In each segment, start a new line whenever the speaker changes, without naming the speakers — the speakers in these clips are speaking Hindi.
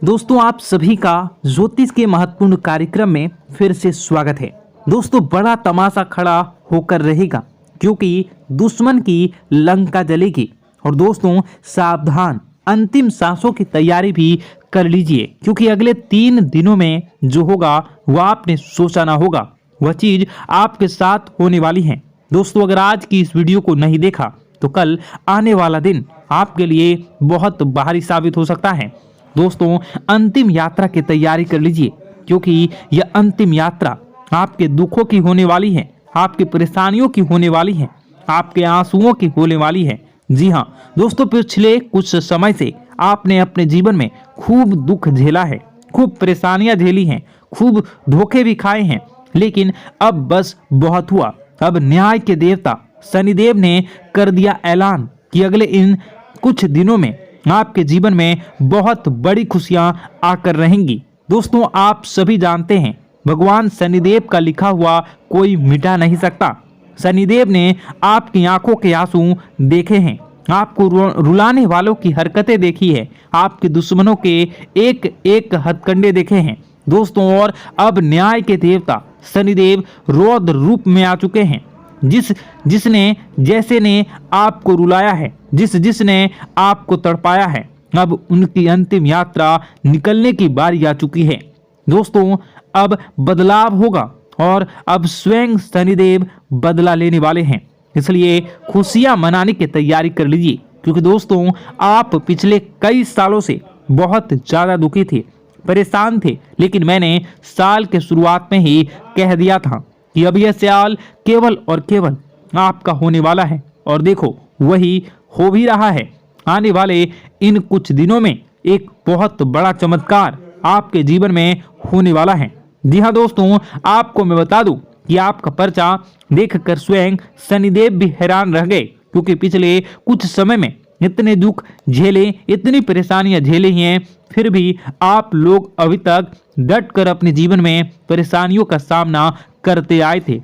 दोस्तों आप सभी का ज्योतिष के महत्वपूर्ण कार्यक्रम में फिर से स्वागत है। दोस्तों बड़ा तमाशा खड़ा होकर रहेगा क्योंकि दुश्मन की लंका जलेगी। और दोस्तों सावधान, अंतिम सांसों की तैयारी भी कर लीजिए क्योंकि अगले 3 दिनों में जो होगा वह आपने सोचा ना होगा, वह चीज आपके साथ होने वाली है। दोस्तों अगर आज की इस वीडियो को नहीं देखा तो कल आने वाला दिन आपके लिए बहुत भारी साबित हो सकता है। दोस्तों अंतिम यात्रा की तैयारी कर लीजिए क्योंकि यह अंतिम यात्रा आपके दुखों की होने वाली है, आपकी परेशानियों की होने वाली है, आपके आंसुओं की होने वाली है। जी हाँ दोस्तों, पिछले कुछ समय से आपने अपने जीवन में खूब दुख झेला है, खूब परेशानियां झेली हैं, खूब धोखे भी खाए हैं, लेकिन अब बस बहुत हुआ। अब न्याय के देवता शनिदेव ने कर दिया ऐलान कि अगले इन कुछ दिनों में आपके जीवन में बहुत बड़ी खुशियां आकर रहेंगी। दोस्तों आप सभी जानते हैं भगवान शनिदेव का लिखा हुआ कोई मिटा नहीं सकता। शनिदेव ने आपकी आंखों के आंसू देखे हैं, आपको रुलाने वालों की हरकतें देखी है, आपके दुश्मनों के एक एक हथकंडे देखे हैं। दोस्तों और अब न्याय के देवता शनिदेव रौद्र रूप में आ चुके हैं। जिसने जैसे ने आपको रुलाया है, जिसने आपको तड़पाया है, अब उनकी अंतिम यात्रा निकलने की बारी आ चुकी है। दोस्तों अब बदलाव होगा और अब स्वयं शनिदेव बदला लेने वाले हैं, इसलिए खुशियां मनाने की तैयारी कर लीजिए क्योंकि दोस्तों आप पिछले कई सालों से बहुत ज्यादा दुखी थे, परेशान थे, लेकिन मैंने साल के शुरुआत में ही कह दिया था कि अब यह साल केवल और केवल आपका होने वाला है। और देखो वही हो भी रहा है। आने वाले इन कुछ दिनों में एक बहुत बड़ा चमत्कार आपके जीवन में होने वाला है। जी हाँ दोस्तों, आपको मैं बता दूं कि आपका पर्चा देखकर स्वयं शनिदेव भी हैरान रह गए क्योंकि पिछले कुछ समय में इतने दुख झेले, इतनी परेशानियां झेली हैं, फिर भी आप लोग अभी तक डट कर अपने जीवन में परेशानियों का सामना करते आए थे।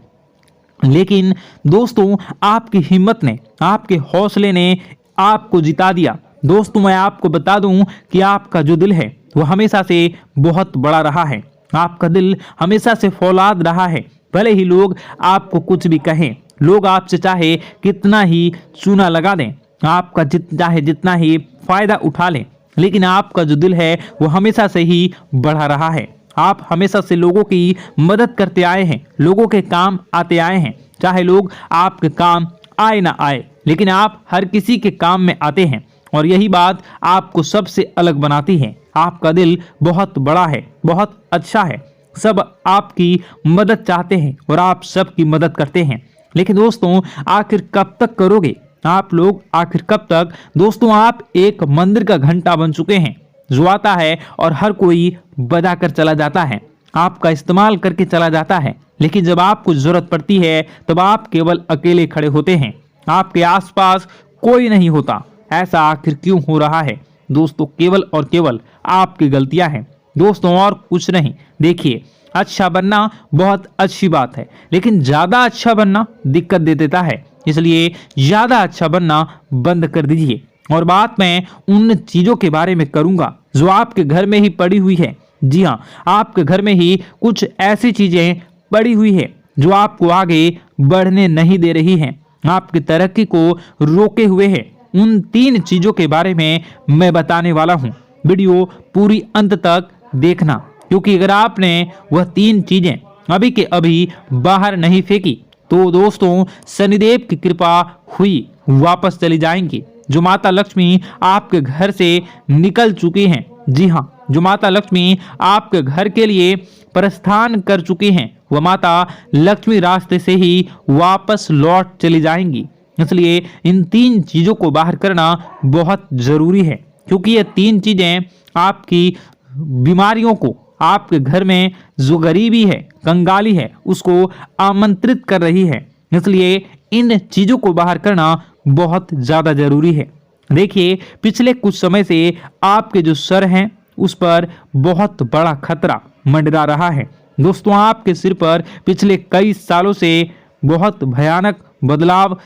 लेकिन दोस्तों आपकी हिम्मत ने, आपके हौसले ने आपको जिता दिया। दोस्तों मैं आपको बता दूं कि आपका जो दिल है वो हमेशा से बहुत बड़ा रहा है, आपका दिल हमेशा से फौलाद रहा है। भले ही लोग आपको कुछ भी कहें, लोग आपसे चाहे कितना ही चूना लगा दें, आपका चाहे जितना ही फायदा उठा लें, लेकिन आपका जो दिल है वो हमेशा से ही बढ़ा रहा है। आप हमेशा से लोगों की मदद करते आए हैं, लोगों के काम आते आए हैं, चाहे लोग आपके काम आए ना आए, लेकिन आप हर किसी के काम में आते हैं और यही बात आपको सबसे अलग बनाती है। आपका दिल बहुत बड़ा है, बहुत अच्छा है, सब आपकी मदद चाहते हैं और आप सबकी मदद करते हैं। लेकिन दोस्तों आखिर कब तक करोगे आप लोग, आखिर कब तक? दोस्तों आप एक मंदिर का घंटा बन चुके हैं जो आता है और हर कोई बजा कर चला जाता है, आपका इस्तेमाल करके चला जाता है, लेकिन जब आपको जरूरत पड़ती है तब आप केवल अकेले खड़े होते हैं, आपके आसपास कोई नहीं होता। ऐसा आखिर क्यों हो रहा है? दोस्तों केवल और केवल आपकी गलतियां हैं दोस्तों, और कुछ नहीं। देखिए अच्छा बनना बहुत अच्छी बात है, लेकिन ज्यादा अच्छा बनना दिक्कत दे देता है, इसलिए ज्यादा अच्छा बनना बंद कर दीजिए। और बात मैं उन चीजों के बारे में करूंगा जो आपके घर में ही पड़ी हुई है। जी हाँ, आपके घर में ही कुछ ऐसी चीजें पड़ी हुई है जो आपको आगे बढ़ने नहीं दे रही हैं, आपकी तरक्की को रोके हुए है। उन 3 चीजों के बारे में मैं बताने वाला हूँ, वीडियो पूरी अंत तक देखना क्योंकि अगर आपने वह 3 चीजें अभी के अभी बाहर नहीं फेंकी तो दोस्तों शनिदेव की कृपा हुई वापस चली जाएंगी। जो माता लक्ष्मी आपके घर से निकल चुकी हैं, जी हाँ, जो माता लक्ष्मी आपके घर के लिए प्रस्थान कर चुकी हैं, वह माता लक्ष्मी रास्ते से ही वापस लौट चली जाएंगी। इसलिए इन 3 चीजों को बाहर करना बहुत जरूरी है क्योंकि ये 3 चीजें आपकी बीमारियों को, आपके घर में जो गरीबी है, कंगाली है, उसको आमंत्रित कर रही है। इसलिए इन चीजों को बाहर करना बहुत ज्यादा जरूरी है। देखिए पिछले कुछ समय से आपके जो सर हैं उस पर बहुत बड़ा खतरा मंडरा रहा है। दोस्तों आपके सिर पर पिछले कई सालों से बहुत भयानक बदलाव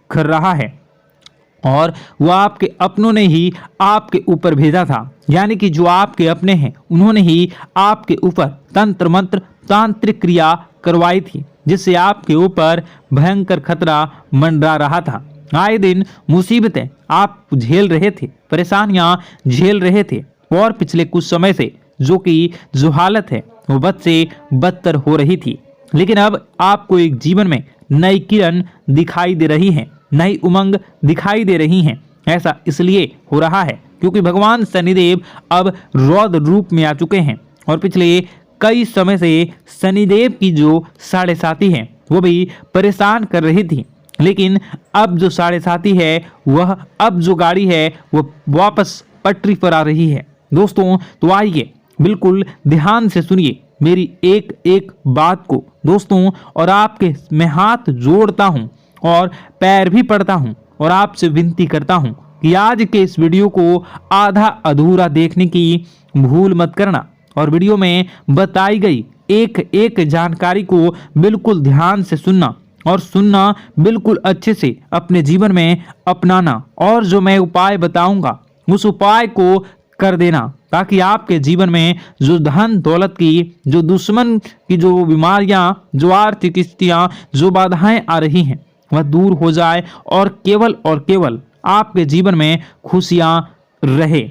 कर रहा है। और वो आपके अपनों ने ही आपके ऊपर भेजा था, यानी कि जो आपके अपने हैं उन्होंने ही आपके ऊपर तंत्र मंत्र तांत्रिक क्रिया करवाई थी, जिससे आपके ऊपर भयंकर खतरा मंडरा रहा था। आए दिन मुसीबतें आप झेल रहे थे, परेशानियां झेल रहे थे, और पिछले कुछ समय से जो हालत है वो बद से बदतर हो रही थी। लेकिन अब आपको एक जीवन में नई किरण दिखाई दे रही है, नई उमंग दिखाई दे रही हैं। ऐसा इसलिए हो रहा है क्योंकि भगवान शनिदेव अब रौद्र रूप में आ चुके हैं, और पिछले कई समय से शनिदेव की जो साढ़े साथी है वो भी परेशान कर रही थी। लेकिन अब जो साढ़े साथी है वह, अब जो गाड़ी है वो वापस पटरी पर आ रही है। दोस्तों तो आइए बिल्कुल ध्यान से सुनिए मेरी एक एक बात को दोस्तों, और आपके मैं हाथ जोड़ता हूं और पैर भी पड़ता हूं और आपसे विनती करता हूं कि आज के इस वीडियो को आधा अधूरा देखने की भूल मत करना, और वीडियो में बताई गई एक एक जानकारी को बिल्कुल ध्यान से सुनना, और सुनना बिल्कुल अच्छे से अपने जीवन में अपनाना, और जो मैं उपाय बताऊंगा उस उपाय को कर देना, ताकि आपके जीवन में जो धन दौलत की, जो दुश्मन की जो बीमारियां, जो आर्थिक स्थितियां, जो बाधाएं आ रही हैं वह दूर हो जाए, और केवल आपके जीवन में खुशियां रहे।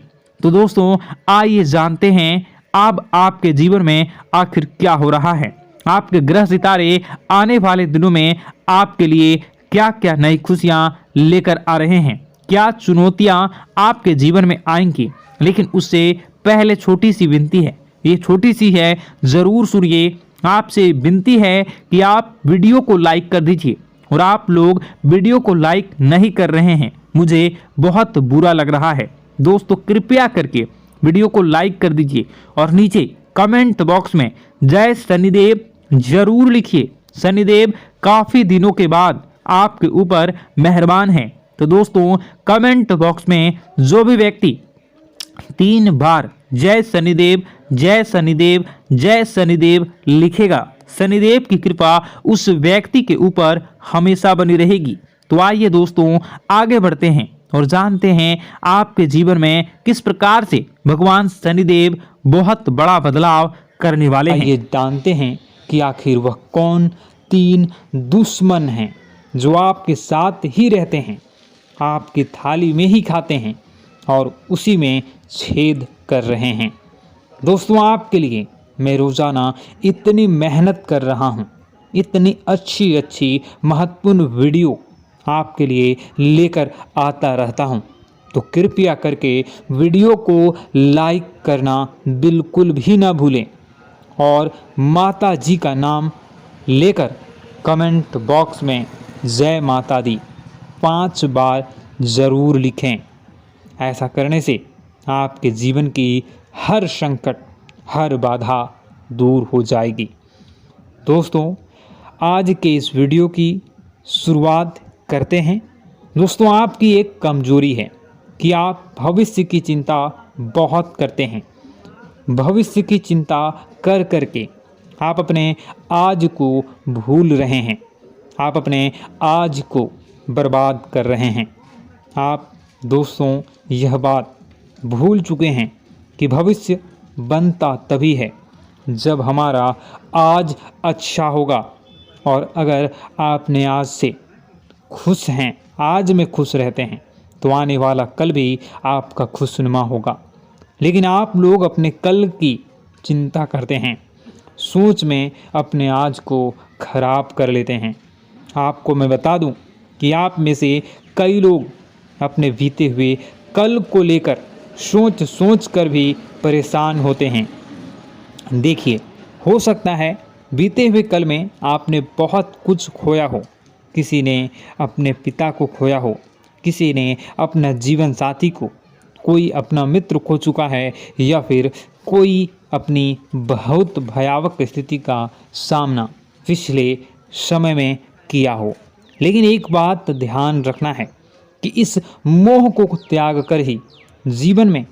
तो दोस्तों आइए जानते हैं अब आपके जीवन में आखिर क्या हो रहा है। आपके ग्रह सितारे आने वाले दिनों में आपके लिए क्या क्या नई खुशियां लेकर आ रहे हैं, क्या चुनौतियां आपके जीवन में आएंगी। लेकिन उससे पहले छोटी सी विनती है, ये छोटी सी है, जरूर सुनिए। आपसे विनती है कि आप वीडियो को लाइक कर दीजिए, और आप लोग वीडियो को लाइक नहीं कर रहे हैं, मुझे बहुत बुरा लग रहा है। दोस्तों कृपया करके वीडियो को लाइक कर दीजिए, और नीचे कमेंट बॉक्स में जय शनिदेव जरूर लिखिए। शनिदेव काफी दिनों के बाद आपके ऊपर मेहरबान हैं। तो दोस्तों कमेंट बॉक्स में जो भी व्यक्ति 3 बार जय शनिदेव जय शनिदेव जय शनिदेव लिखेगा, शनिदेव की कृपा उस व्यक्ति के ऊपर हमेशा बनी रहेगी। तो आइए दोस्तों आगे बढ़ते हैं और जानते हैं आपके जीवन में किस प्रकार से भगवान शनिदेव बहुत बड़ा बदलाव करने वाले हैं।
ये जानते हैं कि आखिर वह कौन 3 दुश्मन हैं जो आपके साथ ही रहते हैं, आपकी थाली में ही खाते हैं और उसी में छेद कर रहे हैं। दोस्तों आपके लिए मैं रोज़ाना इतनी मेहनत कर रहा हूँ, इतनी अच्छी महत्वपूर्ण वीडियो आपके लिए लेकर आता रहता हूँ, तो कृपया करके वीडियो को लाइक करना बिल्कुल भी ना भूलें, और माता जी का नाम लेकर कमेंट बॉक्स में जय माता दी 5 बार ज़रूर लिखें। ऐसा करने से आपके जीवन की हर संकट, हर बाधा दूर हो जाएगी। दोस्तों आज के इस वीडियो की शुरुआत करते हैं। दोस्तों आपकी एक कमजोरी है कि आप भविष्य की चिंता बहुत करते हैं। भविष्य की चिंता कर करके आप अपने आज को भूल रहे हैं, आप अपने आज को बर्बाद कर रहे हैं। आप दोस्तों यह बात भूल चुके हैं कि भविष्य बनता तभी है जब हमारा आज अच्छा होगा, और अगर आपने आज से खुश हैं, आज में खुश रहते हैं, तो आने वाला कल भी आपका खुशनुमा होगा। लेकिन आप लोग अपने कल की चिंता करते हैं, सोच में अपने आज को खराब कर लेते हैं। आपको मैं बता दूं कि आप में से कई लोग अपने बीते हुए कल को लेकर सोच कर भी परेशान होते हैं। देखिए, हो सकता है बीते हुए कल में आपने बहुत कुछ खोया हो। किसी ने अपने पिता को खोया हो, किसी ने अपना जीवन साथी को, कोई अपना मित्र खो चुका है, या फिर कोई अपनी बहुत भयावह स्थिति का सामना पिछले समय में किया हो। लेकिन एक बात ध्यान रखना है कि इस मोह को त्याग कर ही जीवन में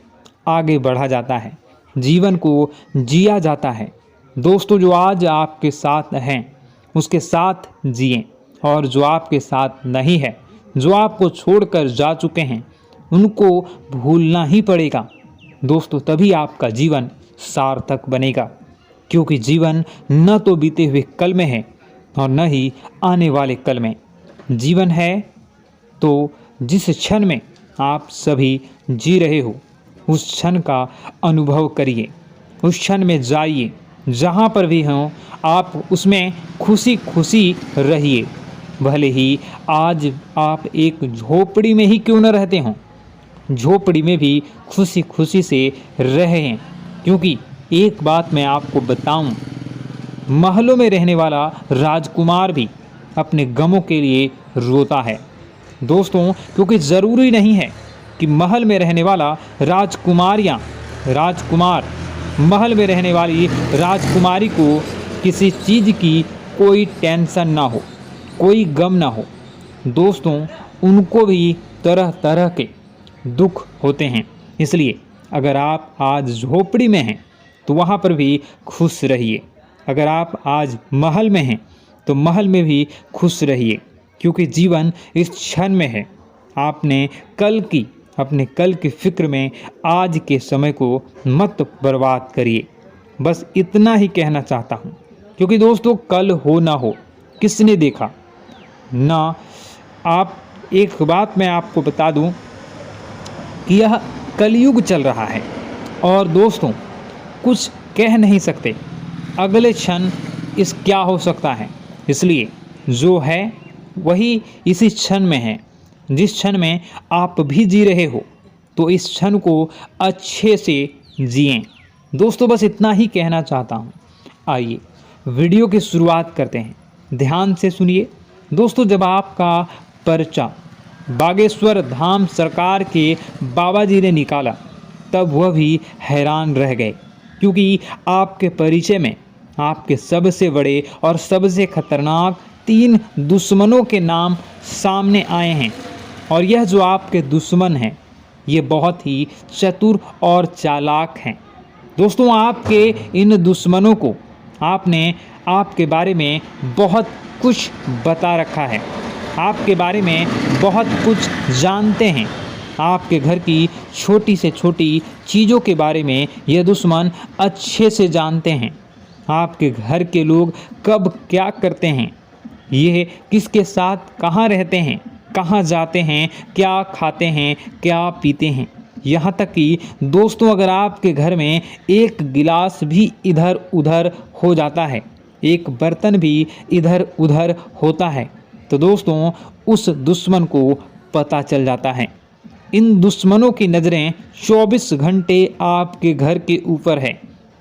आगे बढ़ा जाता है, जीवन को जिया जाता है। दोस्तों जो आज आपके साथ हैं उसके साथ जिएं, और जो आपके साथ नहीं है जो आपको छोड़कर जा चुके हैं उनको भूलना ही पड़ेगा दोस्तों, तभी आपका जीवन सार्थक बनेगा। क्योंकि जीवन न तो बीते हुए कल में है और न ही आने वाले कल में। जीवन है तो जिस क्षण में आप सभी जी रहे हो उस क्षण का अनुभव करिए, उस क्षण में जाइए, जहाँ पर भी हों आप उसमें खुशी खुशी रहिए। भले ही आज आप एक झोपड़ी में ही क्यों न रहते हों, झोपड़ी में भी खुशी खुशी से रहें। क्योंकि एक बात मैं आपको बताऊं, महलों में रहने वाला राजकुमार भी अपने गमों के लिए रोता है दोस्तों। क्योंकि ज़रूरी नहीं है कि महल में रहने वाला राजकुमार या राजकुमार, महल में रहने वाली राजकुमारी को किसी चीज़ की कोई टेंशन ना हो, कोई गम ना हो दोस्तों। उनको भी तरह तरह के दुख होते हैं। इसलिए अगर आप आज झोपड़ी में हैं तो वहाँ पर भी खुश रहिए, अगर आप आज महल में हैं तो महल में भी खुश रहिए। क्योंकि जीवन इस क्षण में है। आपने अपने कल की फिक्र में आज के समय को मत बर्बाद करिए। बस इतना ही कहना चाहता हूँ। क्योंकि दोस्तों कल हो ना हो किसने देखा ना। आप एक बात मैं आपको बता दूँ कि यह कलयुग चल रहा है और दोस्तों कुछ कह नहीं सकते अगले क्षण इस क्या हो सकता है। इसलिए जो है वही इसी क्षण में है। जिस क्षण में आप भी जी रहे हो तो इस क्षण को अच्छे से जिएं दोस्तों। बस इतना ही कहना चाहता हूँ। आइए वीडियो की शुरुआत करते हैं, ध्यान से सुनिए दोस्तों। जब आपका पर्चा बागेश्वर धाम सरकार के बाबा जी ने निकाला तब वह भी हैरान रह गए। क्योंकि आपके परिचय में आपके सबसे बड़े और सबसे खतरनाक 3 दुश्मनों के नाम सामने आए हैं। और यह जो आपके दुश्मन हैं ये बहुत ही चतुर और चालाक हैं दोस्तों। आपके इन दुश्मनों को आपके बारे में बहुत कुछ बता रखा है, आपके बारे में बहुत कुछ जानते हैं। आपके घर की छोटी से छोटी चीज़ों के बारे में ये दुश्मन अच्छे से जानते हैं। आपके घर के लोग कब क्या करते हैं, ये किसके साथ कहाँ रहते हैं, कहाँ जाते हैं, क्या खाते हैं, क्या पीते हैं। यहाँ तक कि दोस्तों अगर आपके घर में एक गिलास भी इधर उधर हो जाता है, एक बर्तन भी इधर उधर होता है तो दोस्तों उस दुश्मन को पता चल जाता है। इन दुश्मनों की नज़रें 24 घंटे आपके घर के ऊपर है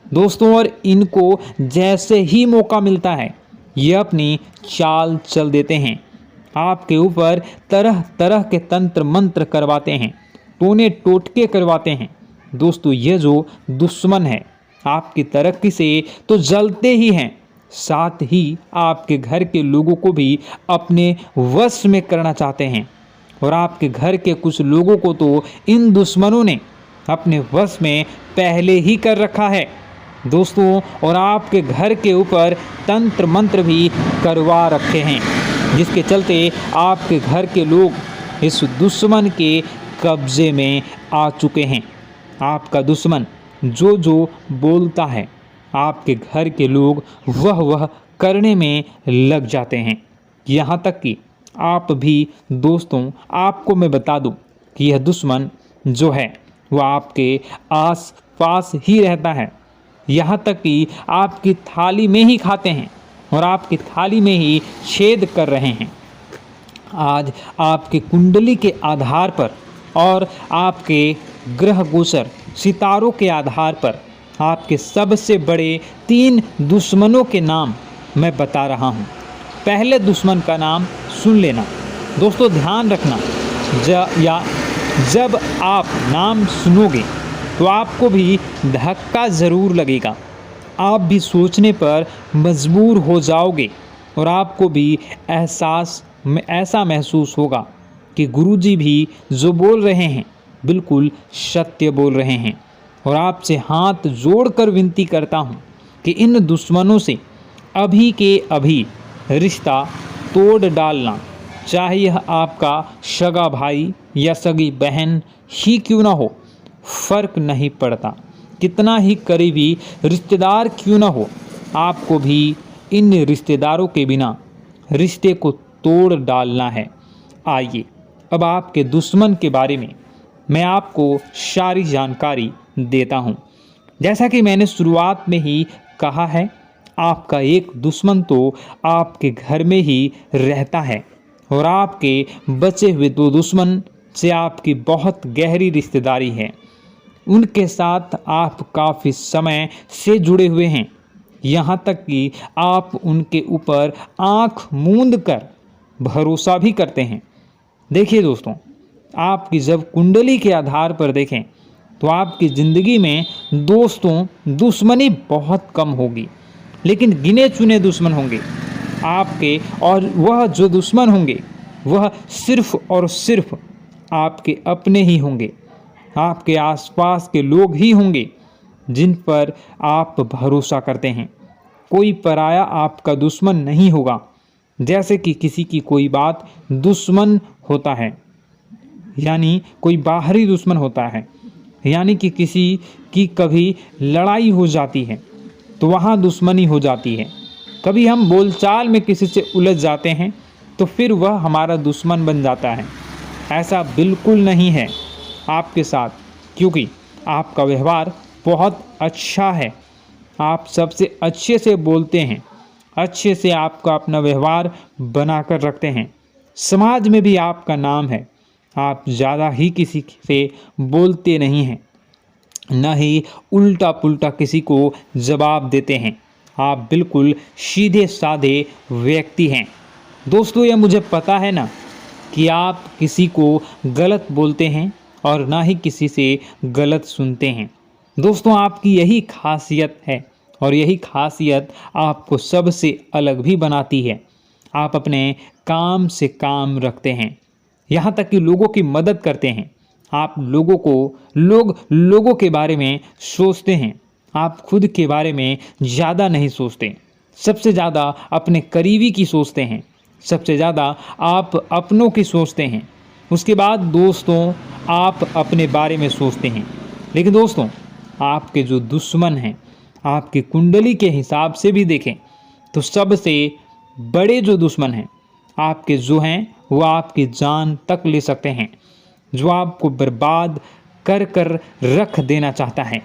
दोस्तों। और इनको जैसे ही मौका मिलता है ये अपनी चाल चल देते हैं। आपके ऊपर तरह तरह के तंत्र मंत्र करवाते हैं, टोने टोटके करवाते हैं दोस्तों। ये जो दुश्मन है आपकी तरक्की से तो जलते ही हैं, साथ ही आपके घर के लोगों को भी अपने वश में करना चाहते हैं। और आपके घर के कुछ लोगों को तो इन दुश्मनों ने अपने वश में पहले ही कर रखा है दोस्तों। और आपके घर के ऊपर तंत्र मंत्र भी करवा रखे हैं, जिसके चलते आपके घर के लोग इस दुश्मन के कब्जे में आ चुके हैं। आपका दुश्मन जो बोलता है आपके घर के लोग वह करने में लग जाते हैं। यहाँ तक कि आप भी दोस्तों, आपको मैं बता दूं कि यह दुश्मन जो है वह आपके आस पास ही रहता है। यहाँ तक कि आपकी थाली में ही खाते हैं और आपकी थाली में ही छेद कर रहे हैं। आज आपकी कुंडली के आधार पर और आपके ग्रह गोचर सितारों के आधार पर आपके सबसे बड़े 3 दुश्मनों के नाम मैं बता रहा हूँ। पहले दुश्मन का नाम सुन लेना दोस्तों, ध्यान रखना। जब आप नाम सुनोगे तो आपको भी धक्का ज़रूर लगेगा, आप भी सोचने पर मजबूर हो जाओगे और आपको भी ऐसा महसूस होगा कि गुरुजी भी जो बोल रहे हैं बिल्कुल सत्य बोल रहे हैं। और आपसे हाथ जोड़कर विनती करता हूँ कि इन दुश्मनों से अभी के अभी रिश्ता तोड़ डालना, चाहे यह आपका सगा भाई या सगी बहन ही क्यों ना हो, फर्क नहीं पड़ता। कितना ही करीबी रिश्तेदार क्यों ना हो, आपको भी इन रिश्तेदारों के बिना रिश्ते को तोड़ डालना है। आइए अब आपके दुश्मन के बारे में मैं आपको सारी जानकारी देता हूँ। जैसा कि मैंने शुरुआत में ही कहा है, आपका एक दुश्मन तो आपके घर में ही रहता है और आपके बचे हुए 2 दुश्मन से आपकी बहुत गहरी रिश्तेदारी है। उनके साथ आप काफ़ी समय से जुड़े हुए हैं, यहाँ तक कि आप उनके ऊपर आँख मूंद कर भरोसा भी करते हैं। देखिए दोस्तों, आपकी जब कुंडली के आधार पर देखें तो आपकी ज़िंदगी में दोस्तों दुश्मनी बहुत कम होगी, लेकिन गिने चुने दुश्मन होंगे आपके, और वह जो दुश्मन होंगे वह सिर्फ और सिर्फ आपके अपने ही होंगे। आपके आसपास के लोग ही होंगे जिन पर आप भरोसा करते हैं। कोई पराया आपका दुश्मन नहीं होगा। जैसे कि किसी की कोई बात दुश्मन होता है, यानी कोई बाहरी दुश्मन होता है, यानी कि किसी की कभी लड़ाई हो जाती है तो वहाँ दुश्मनी हो जाती है। कभी हम बोलचाल में किसी से उलझ जाते हैं तो फिर वह हमारा दुश्मन बन जाता है। ऐसा बिल्कुल नहीं है आपके साथ, क्योंकि आपका व्यवहार बहुत अच्छा है। आप सबसे अच्छे से बोलते हैं, अच्छे से आपका अपना व्यवहार बनाकर रखते हैं। समाज में भी आपका नाम है। आप ज़्यादा ही किसी से बोलते नहीं हैं, न ही उल्टा पुल्टा किसी को जवाब देते हैं। आप बिल्कुल सीधे साधे व्यक्ति हैं। दोस्तों, यह मुझे पता है ना कि आप किसी को गलत बोलते हैं और ना ही किसी से गलत सुनते हैं। दोस्तों, आपकी यही खासियत है और यही खासियत आपको सबसे अलग भी बनाती है। आप अपने काम से काम रखते हैं, यहाँ तक कि लोगों की मदद करते हैं। आप लोगों के बारे में सोचते हैं। आप खुद के बारे में ज़्यादा नहीं सोचते, सबसे ज़्यादा अपने करीबी की सोचते हैं, सबसे ज़्यादा आप अपनों की सोचते हैं। उसके बाद दोस्तों, आप अपने बारे में सोचते हैं। लेकिन दोस्तों, आपके जो दुश्मन हैं, आपकी कुंडली के हिसाब से भी देखें तो सबसे बड़े जो दुश्मन हैं आपके जो हैं, वो आपकी जान तक ले सकते हैं, जो आपको बर्बाद कर कर रख देना चाहता है।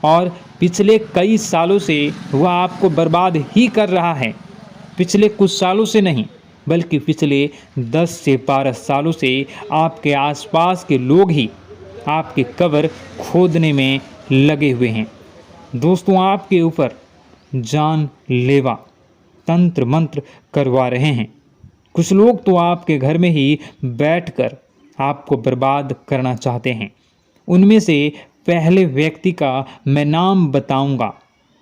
और पिछले कई सालों से वह आपको बर्बाद ही कर रहा है। पिछले कुछ सालों से नहीं, बल्कि पिछले 10 से 12 सालों से आपके आसपास के लोग ही आपकी कब्र खोदने में लगे हुए हैं। दोस्तों, आपके ऊपर जानलेवा तंत्र मंत्र करवा रहे हैं। कुछ लोग तो आपके घर में ही बैठकर आपको बर्बाद करना चाहते हैं। उनमें से पहले व्यक्ति का मैं नाम बताऊंगा,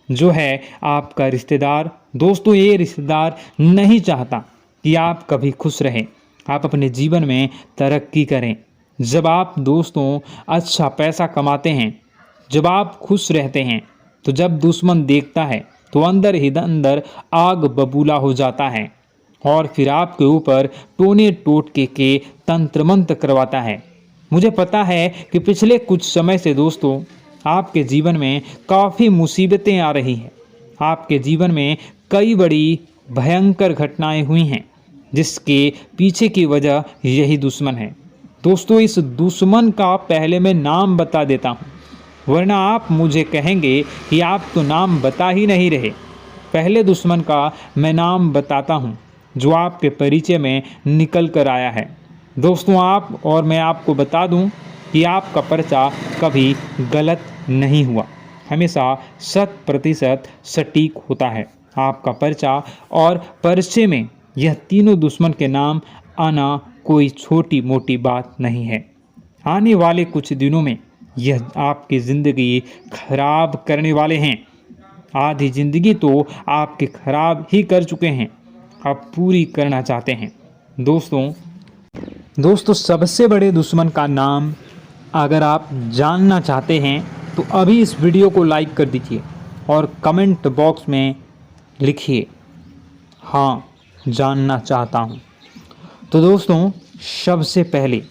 जो है आपका रिश्तेदार। दोस्तों, ये रिश्तेदार नहीं चाहता कि आप कभी खुश रहें, आप अपने जीवन में तरक्की करें। जब आप दोस्तों अच्छा पैसा कमाते हैं, जब आप खुश रहते हैं, तो जब दुश्मन देखता है तो अंदर ही अंदर आग बबूला हो जाता है और फिर आपके ऊपर टोने टोटके के तंत्र मंत्र करवाता है। मुझे पता है कि पिछले कुछ समय से दोस्तों आपके जीवन में काफ़ी मुसीबतें आ रही हैं। आपके जीवन में कई बड़ी भयंकर घटनाएं हुई हैं, जिसके पीछे की वजह यही दुश्मन है। दोस्तों, इस दुश्मन का पहले मैं नाम बता देता हूँ, वरना आप मुझे कहेंगे कि आप तो नाम बता ही नहीं रहे। पहले दुश्मन का मैं नाम बताता हूँ, जो आपके परिचय में निकल कर आया है। दोस्तों, आप और मैं आपको बता दूं कि आपका पर्चा कभी गलत नहीं हुआ, हमेशा 100% सटीक होता है आपका पर्चा। और पर्चे में यह तीनों दुश्मन के नाम आना कोई छोटी मोटी बात नहीं है। आने वाले कुछ दिनों में यह आपकी ज़िंदगी खराब करने वाले हैं। आधी ज़िंदगी तो आपके खराब ही कर चुके हैं, आप पूरी करना चाहते हैं। दोस्तों, सबसे बड़े दुश्मन का नाम अगर आप जानना चाहते हैं तो अभी इस वीडियो को लाइक कर दीजिए और कमेंट बॉक्स में लिखिए, हाँ जानना चाहता हूँ। तो दोस्तों, सबसे पहले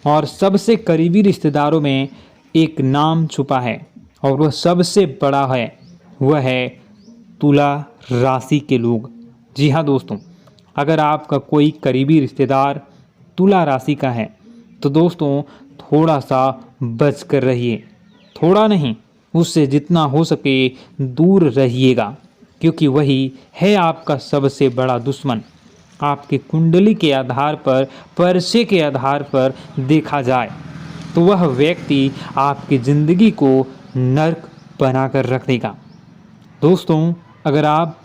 और सबसे करीबी रिश्तेदारों में एक नाम छुपा है और वह सबसे बड़ा है, वह है तुला राशि के लोग। जी हाँ दोस्तों, अगर आपका कोई करीबी रिश्तेदार तुला राशि का है तो दोस्तों थोड़ा सा बच कर रहिए, थोड़ा नहीं, उससे जितना हो सके दूर रहिएगा, क्योंकि वही है आपका सबसे बड़ा दुश्मन। आपकी कुंडली के आधार पर, परसे के आधार पर देखा जाए तो वह व्यक्ति आपकी ज़िंदगी को नर्क बना कर रख देगा। दोस्तों, अगर आप